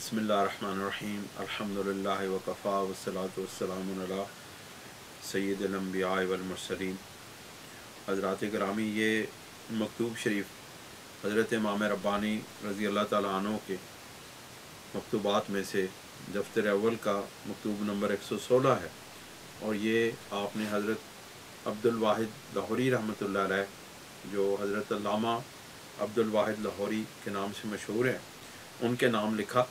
بسم اللہ الرحمن الرحیم الحمدللہ وکفا والصلاۃ والسلام علی سید الانبیاء والمرسلین۔ حضرات گرامی، یہ مکتوب شریف حضرت امام ربانی رضی اللہ تعالیٰ عنہ کے مکتوبات میں سے دفتر اول کا مکتوب نمبر 116 ہے، اور یہ آپ نے حضرت عبد الواحد لاہوری رحمۃ اللہ علیہ، جو حضرت علامہ عبد الواحد لاہوری کے نام سے مشہور ہیں، ان کے نام لکھا۔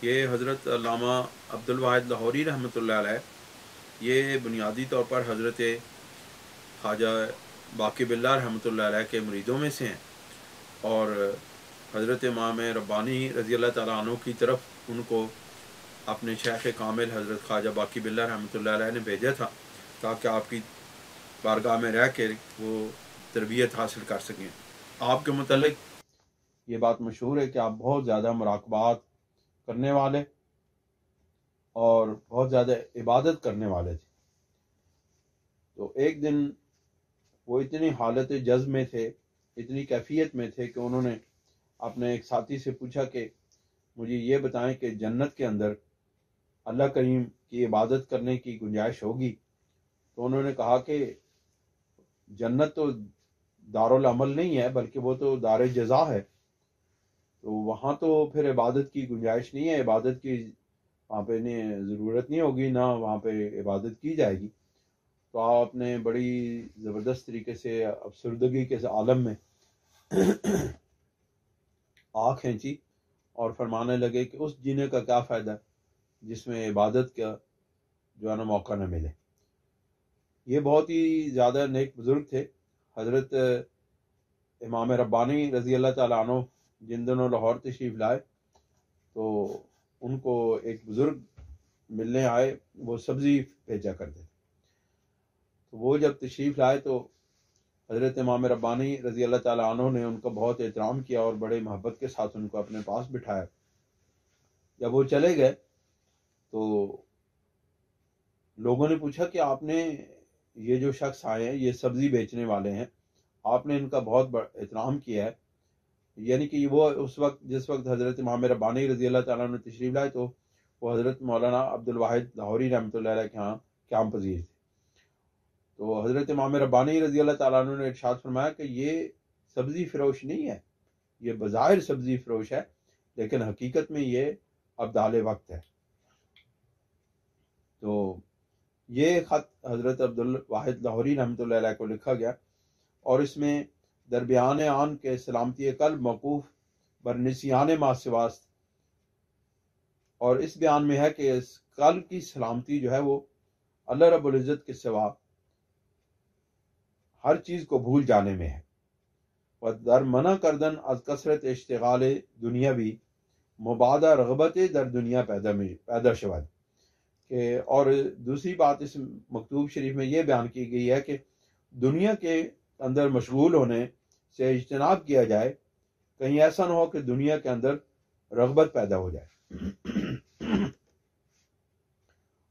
یہ حضرت علامہ عبد الواحد لاہوری رحمۃ اللہ علیہ یہ بنیادی طور پر حضرت خواجہ باقی باللہ رحمۃ اللہ علیہ کے مریدوں میں سے ہیں، اور حضرت امام ربانی رضی اللہ تعالیٰ عنہ کی طرف ان کو اپنے شیخ کامل حضرت خواجہ باقی باللہ رحمۃ اللہ علیہ نے بھیجا تھا تاکہ آپ کی بارگاہ میں رہ کے وہ تربیت حاصل کر سکیں۔ آپ کے متعلق یہ بات مشہور ہے کہ آپ بہت زیادہ مراقبات کرنے والے اور بہت زیادہ عبادت کرنے والے تھے۔ تو ایک دن وہ اتنی حالت جذب میں تھے، اتنی کیفیت میں تھے کہ انہوں نے اپنے ایک ساتھی سے پوچھا کہ مجھے یہ بتائیں کہ جنت کے اندر اللہ کریم کی عبادت کرنے کی گنجائش ہوگی؟ تو انہوں نے کہا کہ جنت تو دارالعمل نہیں ہے، بلکہ وہ تو دار جزا ہے، تو وہاں تو پھر عبادت کی گنجائش نہیں ہے، عبادت کی وہاں پہ ضرورت نہیں ہوگی، نہ وہاں پہ عبادت کی جائے گی۔ تو آپ نے بڑی زبردست طریقے سے افسردگی کے عالم میں آنکھ کھینچی اور فرمانے لگے کہ اس جینے کا کیا فائدہ جس میں عبادت کا جو ہے نا موقع نہ ملے۔ یہ بہت ہی زیادہ نیک بزرگ تھے، حضرت امام ربانی رضی اللہ تعالیٰ عنہ جن دنوں لاہور تشریف لائے تو ان کو ایک بزرگ ملنے آئے، وہ سبزی بھیجا کرتے تھے۔ تو وہ جب تشریف لائے تو حضرت امام ربانی رضی اللہ تعالیٰ عنہ نے ان کا بہت احترام کیا اور بڑے محبت کے ساتھ ان کو اپنے پاس بٹھایا۔ جب وہ چلے گئے تو لوگوں نے پوچھا کہ آپ نے یہ جو شخص آئے ہیں، یہ سبزی بیچنے والے ہیں، آپ نے ان کا بہت احترام کیا ہے۔ یعنی کہ وہ اس وقت جس وقت حضرت امام ربانی رضی اللہ تعالیٰ عنہ تشریف لائے تو وہ حضرت مولانا عبد الواحد لاہوری رحمۃ اللہ علیہ کے ہاں قیام پذیر تھے۔ تو حضرت امام ربانی رضی اللہ تعالیٰ عنہ نے ارشاد فرمایا کہ یہ سبزی فروش نہیں ہے، یہ بظاہر سبزی فروش ہے، لیکن حقیقت میں یہ ابدال وقت ہے۔ تو یہ خط حضرت عبد الواحد لاہوری رحمۃ اللہ علیہ کو لکھا گیا، اور اس میں دربیان آن کے سلامتی قلب موقوف بر نسیان ما سواست، اور اس بیان میں ہے کہ اس قلب کی سلامتی جو ہے وہ اللہ رب العزت کے سوا ہر چیز کو بھول جانے میں ہے۔ و در منع کردن از کثرت اشتغال دنیاوی مبادہ رغبت در دنیا پیدا شود، کہ اور دوسری بات اس مکتوب شریف میں یہ بیان کی گئی ہے کہ دنیا کے اندر مشغول ہونے سے اجتناب کیا جائے، کہیں ایسا نہ ہو کہ دنیا کے اندر رغبت پیدا ہو جائے۔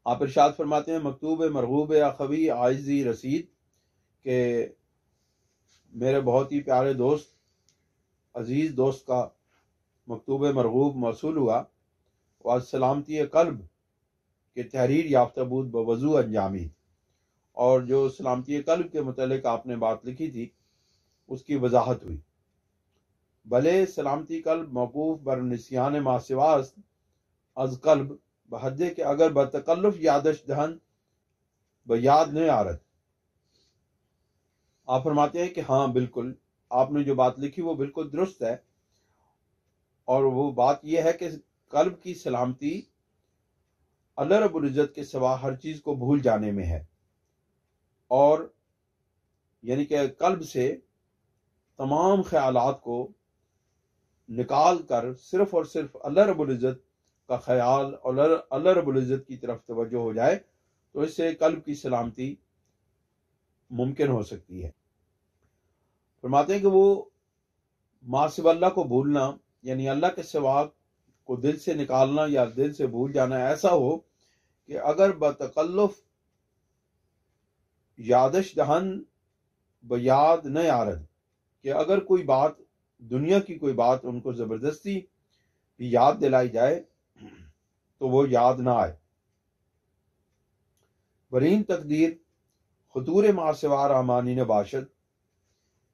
آپ ارشاد فرماتے ہیں مکتوب مرغوب اخوی عائزی رسید، کہ میرے بہت ہی پیارے دوست، عزیز دوست کا مکتوب مرغوب موصول ہوا، اور سلامتی قلب کہ تحریر یافتہ بود بوضوع انجامی، اور جو سلامتی قلب کے متعلق آپ نے بات لکھی تھی اس کی وضاحت ہوئی۔ بھلے سلامتی قلب موقوف بر نسیان ما سواست از قلب بحدے کہ اگر بتکلف یادش دہن بیاد نہیں آرد۔ آپ فرماتے ہیں کہ ہاں بالکل آپ نے جو بات لکھی وہ بالکل درست ہے، اور وہ بات یہ ہے کہ قلب کی سلامتی اللہ رب العزت کے سوا ہر چیز کو بھول جانے میں ہے، اور یعنی کہ قلب سے تمام خیالات کو نکال کر صرف اور صرف اللہ رب العزت کا خیال اور اللہ رب العزت کی طرف توجہ ہو جائے تو اس سے قلب کی سلامتی ممکن ہو سکتی ہے۔ فرماتے ہیں کہ وہ ما سوی اللہ کو بھولنا، یعنی اللہ کے سوا کو دل سے نکالنا یا دل سے بھول جانا ایسا ہو کہ اگر بتکلف یادش دہن بیاد نہ آرد، کہ اگر کوئی بات دنیا کی کوئی بات ان کو زبردستی بھی یاد دلائی جائے تو وہ یاد نہ آئے۔ برین تقدیر خطور ماسوار امانی نباشد،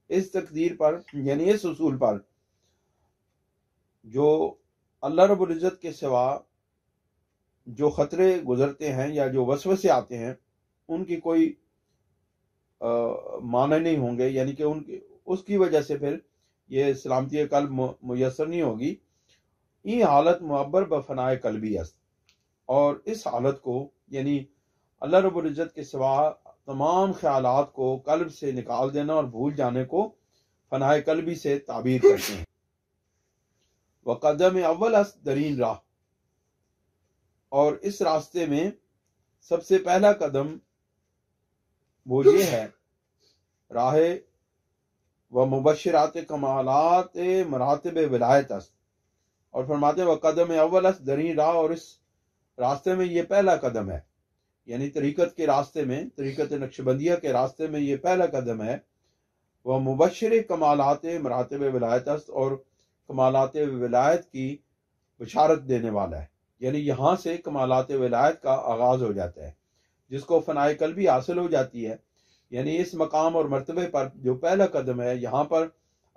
اس تقدیر پر یعنی اس اصول پر جو اللہ رب العزت کے سوا جو خطرے گزرتے ہیں یا جو وسوسے آتے ہیں ان کی کوئی معنی نہیں ہوں گے، یعنی کہ اس کی وجہ سے پھر یہ سلامتی قلب میسر نہیں ہوگی۔ یہ حالت معبر بفنائے قلبی است، اور اس حالت کو یعنی اللہ رب العزت کے سوا تمام خیالات کو قلب سے نکال دینا اور بھول جانے کو فنائے قلبی سے تعبیر کرتے ہیں۔ وقدم اول است درین راہ، اور اس راستے میں سب سے پہلا قدم وہ یہ ہے راہ و مبشرات کمالات مراتب ولایت است، اور فرماتے ہیں وقدم اول است درین راہ، اور اس راستے میں یہ پہلا قدم ہے، یعنی طریقت کے راستے میں، طریقت نقشبندیہ کے راستے میں یہ پہلا قدم ہے۔ وہ مبشر کمالات مراتب ولایت است، اور کمالات ولایت کی بشارت دینے والا ہے، یعنی یہاں سے کمالات ولایت کا آغاز ہو جاتا ہے، جس کو فنائے قلبی حاصل ہو جاتی ہے۔ یعنی اس مقام اور مرتبے پر جو پہلا قدم ہے، یہاں پر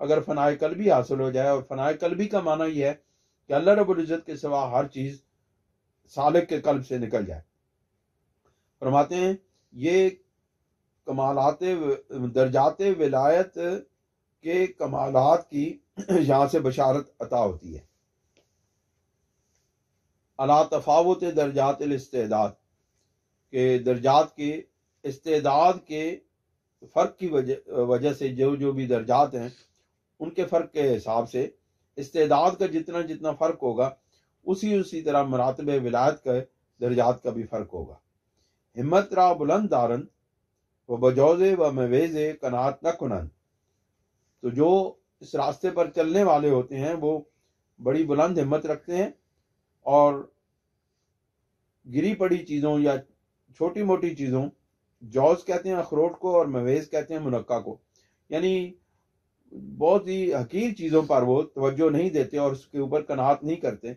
اگر فنائے قلبی حاصل ہو جائے، اور فنائے قلبی کا معنی یہ ہے کہ اللہ رب العزت کے سوا ہر چیز سالک کے قلب سے نکل جائے۔ فرماتے ہیں یہ کمالات درجات ولایت کے کمالات کی یہاں سے بشارت عطا ہوتی ہے۔ علی تفاوت درجات الاستعداد، کہ درجات کے استعداد کے فرق کی وجہ سے جو بھی درجات ہیں ان کے فرق کے حساب سے استعداد کا جتنا جتنا فرق ہوگا اسی طرح مراتب ولایت کا درجات کا بھی فرق ہوگا۔ ہمت را بلند دارن و بجوز و مویز قناعت نہ کنن، تو جو اس راستے پر چلنے والے ہوتے ہیں وہ بڑی بلند ہمت رکھتے ہیں، اور گری پڑی چیزوں یا چھوٹی موٹی چیزوں، جوز کہتے ہیں اخروٹ کو اور مویز کہتے ہیں منقع کو، یعنی بہت ہی حقیر چیزوں پر وہ توجہ نہیں دیتے اور اس کے اوپر قناعت نہیں کرتے۔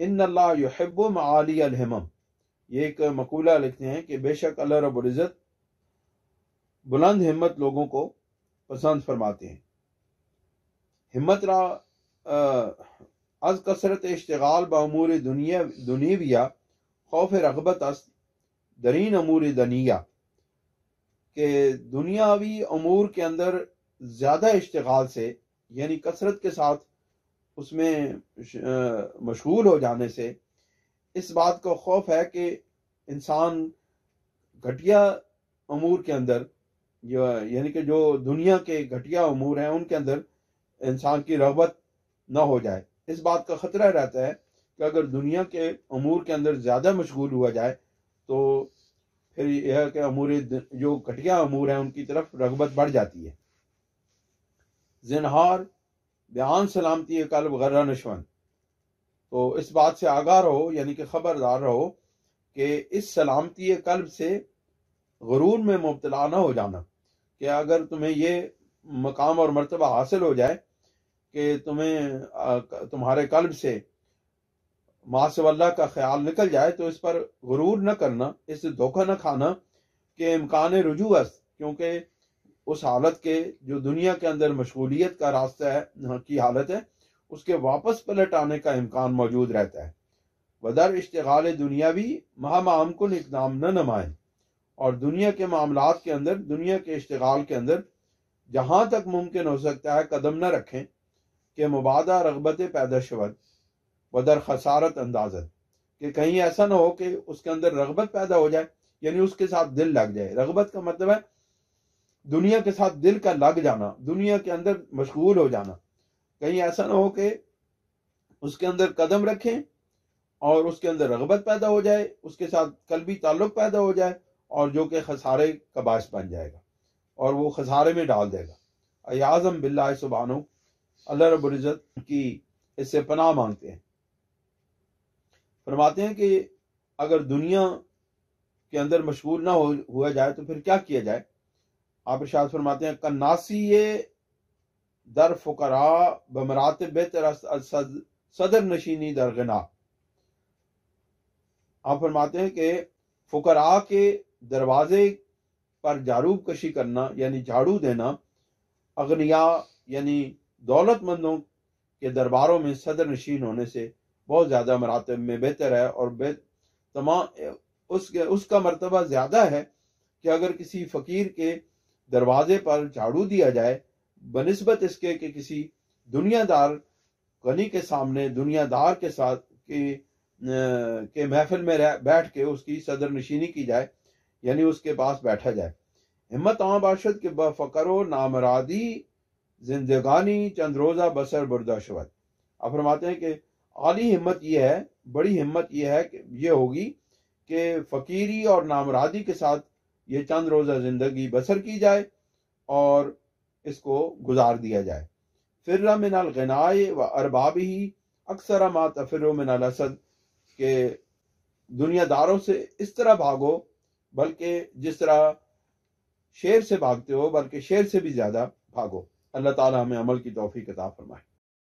ان اللہ یحب معالی الہمم، یہ ایک مقولہ لکھتے ہیں کہ بے شک اللہ رب العزت بلند ہمت لوگوں کو پسند فرماتے ہیں۔ ہمت را از کثرت اشتغال بامور دنیویہ خوف رغبت است درین امور دنیا، کہ دنیاوی امور کے اندر زیادہ اشتغال سے یعنی کثرت کے ساتھ اس میں مشغول ہو جانے سے اس بات کا خوف ہے کہ انسان گھٹیا امور کے اندر یعنی کہ جو دنیا کے گھٹیا امور ہیں ان کے اندر انسان کی رغبت نہ ہو جائے۔ اس بات کا خطرہ رہتا ہے کہ اگر دنیا کے امور کے اندر زیادہ مشغول ہوا جائے تو پھر یہ ہے کہ امور جو گھٹیا امور ہیں ان کی طرف رغبت بڑھ جاتی ہے۔ زنہار بیان سلامتی قلب غرہ نشون، تو اس بات سے آگاہ رہو یعنی کہ خبردار رہو کہ اس سلامتی قلب سے غرور میں مبتلا نہ ہو جانا، کہ اگر تمہیں یہ مقام اور مرتبہ حاصل ہو جائے کہ تمہارے قلب سے ما سوی اللہ کا خیال نکل جائے تو اس پر غرور نہ کرنا، اس سے دھوکہ نہ کھانا کہ امکان رجوع است، کیونکہ اس حالت کے جو دنیا کے اندر مشغولیت کا راستہ ہے کی حالت ہے اس کے واپس پلٹ آنے کا امکان موجود رہتا ہے۔ ودر اشتغال دنیاوی مہما امکن اقدام نہ نمائیں، اور دنیا کے معاملات کے اندر دنیا کے اشتغال کے اندر جہاں تک ممکن ہو سکتا ہے قدم نہ رکھیں کہ مبادہ رغبت پیدا شود ودر خسارت اندازت، کہ کہیں ایسا نہ ہو کہ اس کے اندر رغبت پیدا ہو جائے یعنی اس کے ساتھ دل لگ جائے۔ رغبت کا مطلب ہے دنیا کے ساتھ دل کا لگ جانا، دنیا کے اندر مشغول ہو جانا، کہیں ایسا نہ ہو کہ اس کے اندر قدم رکھیں اور اس کے اندر رغبت پیدا ہو جائے، اس کے ساتھ قلبی تعلق پیدا ہو جائے اور جو کہ خسارے کا باعث بن جائے گا اور وہ خسارے میں ڈال دے گا۔ ایاذم باللہ سبحانہ، اللہ رب العزت کی اس سے پناہ مانگتے ہیں۔ فرماتے ہیں کہ اگر دنیا کے اندر مشغول نہ ہوا جائے تو پھر کیا کیا جائے؟ آپ ارشاد فرماتے ہیں کناسی در فقراء بمراتب بہتر صدر نشینی در غنا، آپ فرماتے ہیں کہ فقراء کے دروازے پر جھاڑو کشی کرنا یعنی جھاڑو دینا اغنیا یعنی دولت مندوں کے درباروں میں صدر نشین ہونے سے بہت زیادہ مراتب میں بہتر ہے، اور تمام اس کا مرتبہ زیادہ ہے کہ اگر کسی فقیر کے دروازے پر جھاڑو دیا جائے بنسبت اس کے کہ کسی دنیا دار غنی کے سامنے دنیا دار کے ساتھ کہ محفل میں بیٹھ کے اس کی صدر نشینی کی جائے، یعنی اس کے پاس بیٹھا جائے۔ ہمت آن باشد کہ بفقر و نامرادی زندگانی چند روزہ بسر بردہ شود۔ آپ فرماتے ہیں کہ عالی ہمت یہ ہے، بڑی ہمت یہ ہے کہ یہ ہوگی کہ فقیری اور نامرادی کے ساتھ یہ چند روزہ زندگی بسر کی جائے اور اس کو گزار دیا جائے۔ فر من الغنائے و اربابہ اکثر ما تفر من الاسد، کہ دنیا داروں سے اس طرح بھاگو بلکہ جس طرح شیر سے بھاگتے ہو، بلکہ شیر سے بھی زیادہ بھاگو۔ اللہ تعالی ہمیں عمل کی توفیق عطا فرمائے۔